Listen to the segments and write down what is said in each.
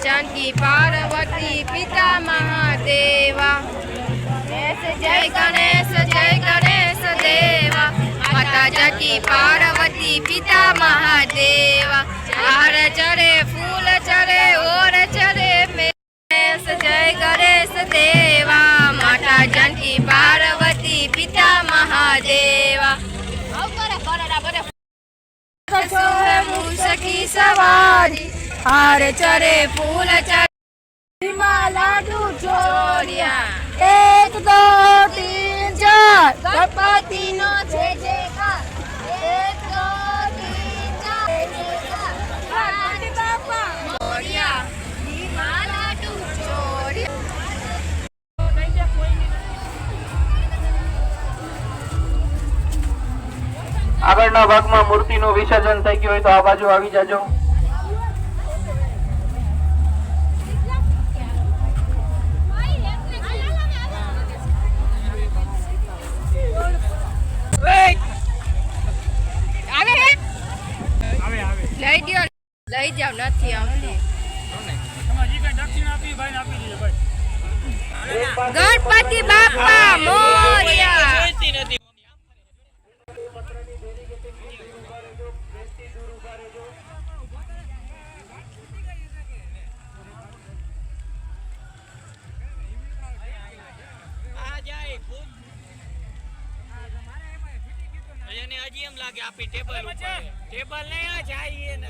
जानकी पार्वती पिता महादेवा जय गणेश देवा माता जानकी पार्वती पिता महादेवा हार चढ़े फूल चढ़े और चढ़े गणेश जय गणेश देवा माता जानकी पार्वती पिता महादेवा मूषकी सवारी हार चढ़े फूल चढ़े लाडू चोरिया 1 2 3 4 गणपति नो जय जयकार 1 2 3 4 जय जयकार गणपति बापा मोरिया लाडू चोरिया। આગળના ભાગમાં મૂર્તિનું વિસર્જન થઈ ગયું હોય તો આ બાજુ આવી જાજો। લઈ જાવ નથી આવતી ગણપતિ બાપા મોરિયા। હજી એમ લાગે આપી ટેબલ નહીં આ જાય ને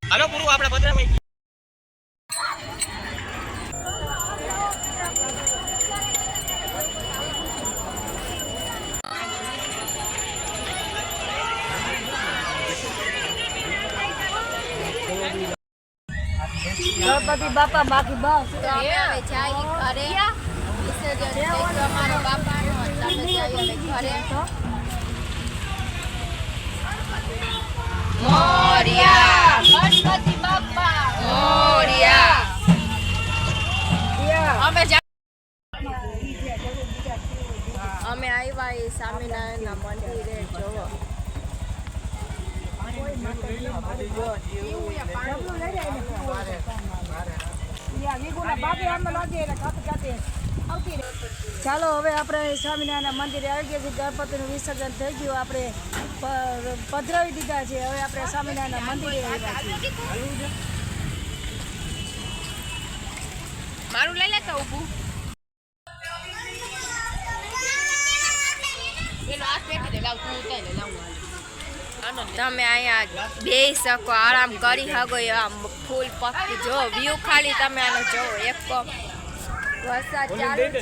હાલો પૂરું આપણા ભદ્રાભાઈ ગણપતિ બાપા બાકી બસ હવે જાય ઘરે વિસર્જન થઈ અમારો બાપાનો એટલે જઈએ ઘરે મોરિયા ગણપતિ બાપા મોરિયા અમે સ્વામિનારાયણના મંદિરે જોવો. ચાલો હવે આપણે સ્વામિનારાયણના મંદિરે આવી ગયા છીએ. ગણપતિનું વિસર્જન થઈ ગયું, આપણે પધરાવી દીધા છે. હવે આપણે સ્વામિનારાયણના મંદિરે આવ્યા છીએ. મારું લઈ લેતો ઊભું એનો હાથ પેટી દે લાવ તું ઉતારી લે લાવ તમે અહીંયા બેસી શકો, આરામ કરી શકો. એવા ફૂલ પક્ષી જો વ્યૂ ખાલી તમે આનો જોવો. એક વરસાદ ચાલુ છે.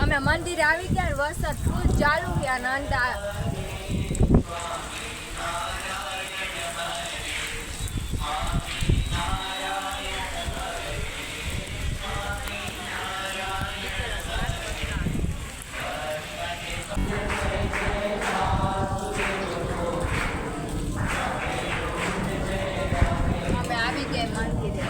અમે મંદિરે આવી ગયા ને વરસાદ ફૂલ ચાલુ છે અને અંદા અમે આવી ગયા મંદિરે.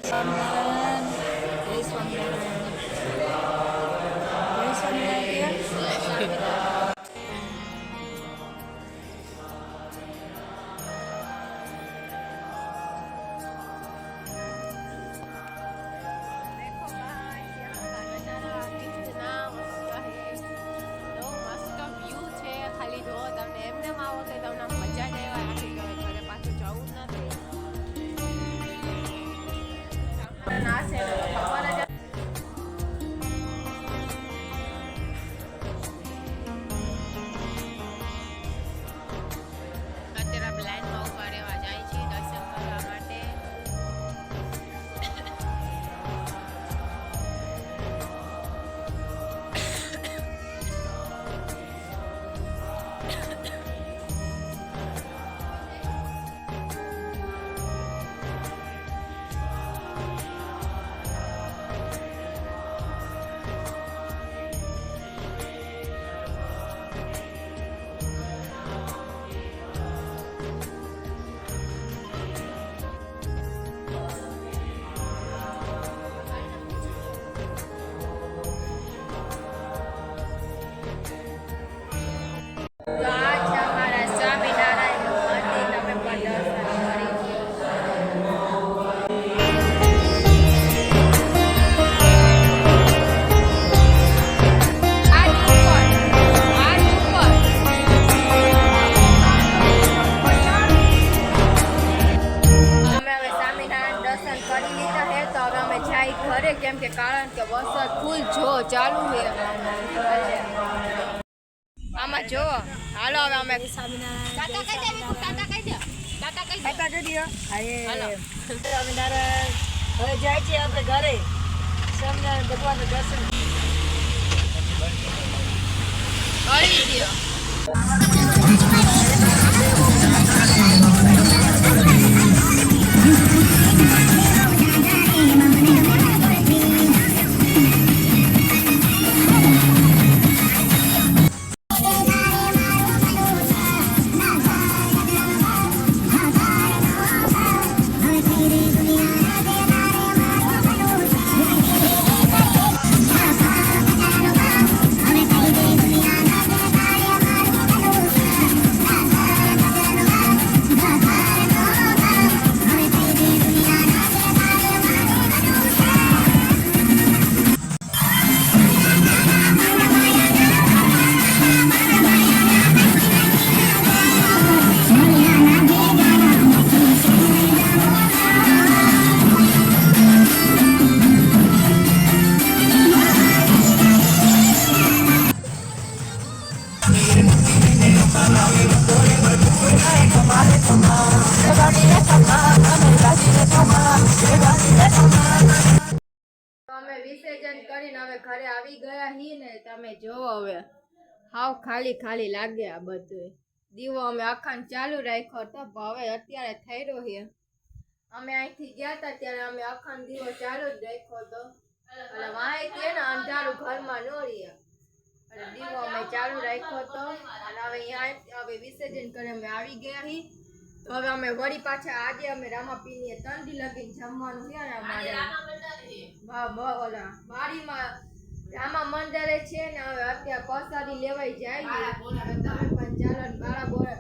સ્વામિનારાયણ, જય સ્વામિનારાયણ, જય સ્વામિનારાયણ. ખાલી જો તમને એમને આવો તો તમને મજા જ આવે. ઘરે પાછું જવું જ નથી. અત્યારે લાઈનમાં ઉભા રહેવા જાય છે દર્શન કરવા માટે. તો આ છે અમારા સ્વામિનારાયણનું મંદિર. તમે પણ દર્શન કરી. અમે હવે સ્વામિનારાયણ દર્શન કરી લીધા છે તો હવે અમે જાય ઘરે, કેમ કે કારણ કે વરસાદ ફૂલ જો ચાલુ છે. આમાં જો હાલો હવે અમે ટાટા કહી દે, ટાટા કહી દે, ટાટા કહી દે. ટાટા કરી દો. હાલો. સ્વામિનારાયણ હવે જાય છે આપણે ઘરે. સ્વામિનારાયણ ભગવાનનું દર્શન કરી દો. ઘરે આવી ગયા હી ને તમે જોવો હવે હાવ ખાલી ખાલી લાગે આ બધું. દીવો અમે અખંડ ચાલુ રાખ્યો તો હવે અત્યારે થઈ રહ્યો છે. અમે અહીંથી ગયા હતા ત્યારે અમે અખંડ દીવો ચાલુ જ રાખ્યો તો અને વાંહે ને અંધારું ઘરમાં ન રહીએ અને દીવો અમે ચાલુ રાખ્યો તો અને હવે અહીંયા હવે વિસર્જન કરી અમે આવી ગયા હી. તો હવે અમે વળી પાછા આજે અમે રામાપીની 3 દી લગીને જમવાનું છે ને અમારે ઓલા વાડીમાં રામા મંદિરે છે ને હવે અત્યારે પ્રસાદી લેવાઈ જાય તમે પણ ચાલો ને બાળા બોળા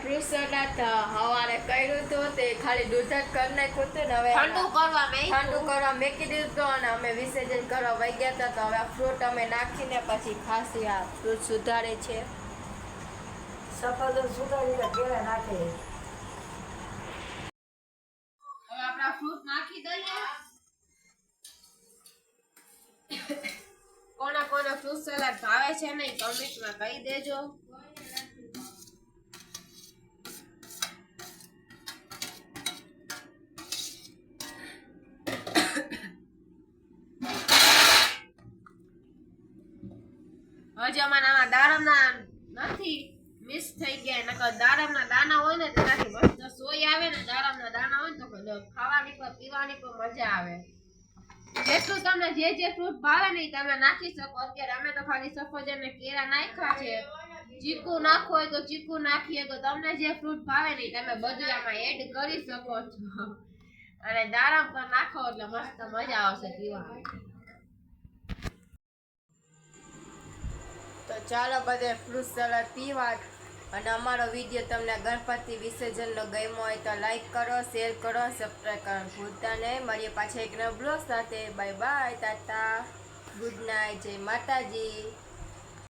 ફ્રૂટ સલાડ હવારે કર્યું હતું તે ખાલી દૂધ જ કરી નાખ્યું હતું ને હવે ઠંડુ કરવા મેકી દીધું હતું અને અમે વિસર્જન કરવા વહી ગયા હતા. તો હવે ફ્રૂટ અમે નાખીને પછી ખાસી આ ફ્રૂટ સુધારે છે. સફરજન સુધારીને કેળા નાખે. હવે આપણા ફ્રૂટ નાખી દઈએ. કોના કોના ફ્રૂટ સલાડ ભાવે છે ને કમેન્ટમાં કહી દેજો. હજી અમારા દાડમના નથી મિસ થઈ ગયા નકર દાડમના દાણા હોય ને તેનાથી મસ્ત સોય આવે ને દાડમના દાણા હોય ને તો ખાવાની પર પીવાની પર મજા આવે. જેટલું તમને જે ફ્રૂટ ભાવે ને તમે નાખી શકો. અત્યારે અમે તો ખાલી સફરજન ને કેળા નાખ્યા છે. ચીકુ નાખવું હોય તો ચીકુ નાખીએ તો તમને જે ફ્રૂટ ભાવે ને તમે બધું આમાં એડ કરી શકો છો અને દાડમ પર નાખો એટલે મસ્ત મજા આવશે પીવાની. તો ચાલો બધે ફ્રૂટ સલાડ પીવા અને અમારો વિડીયો તમને ગણપતિ વિસર્જનનો ગમ્યો હોય તો લાઈક કરો, શેર કરો, સબસ્ક્રાઈબ કરવાનું ભૂલતા નહીં. મળીએ પાછા એક નવા બ્લોગ સાથે. Bye bye, Tata, good night, જય માતાજી.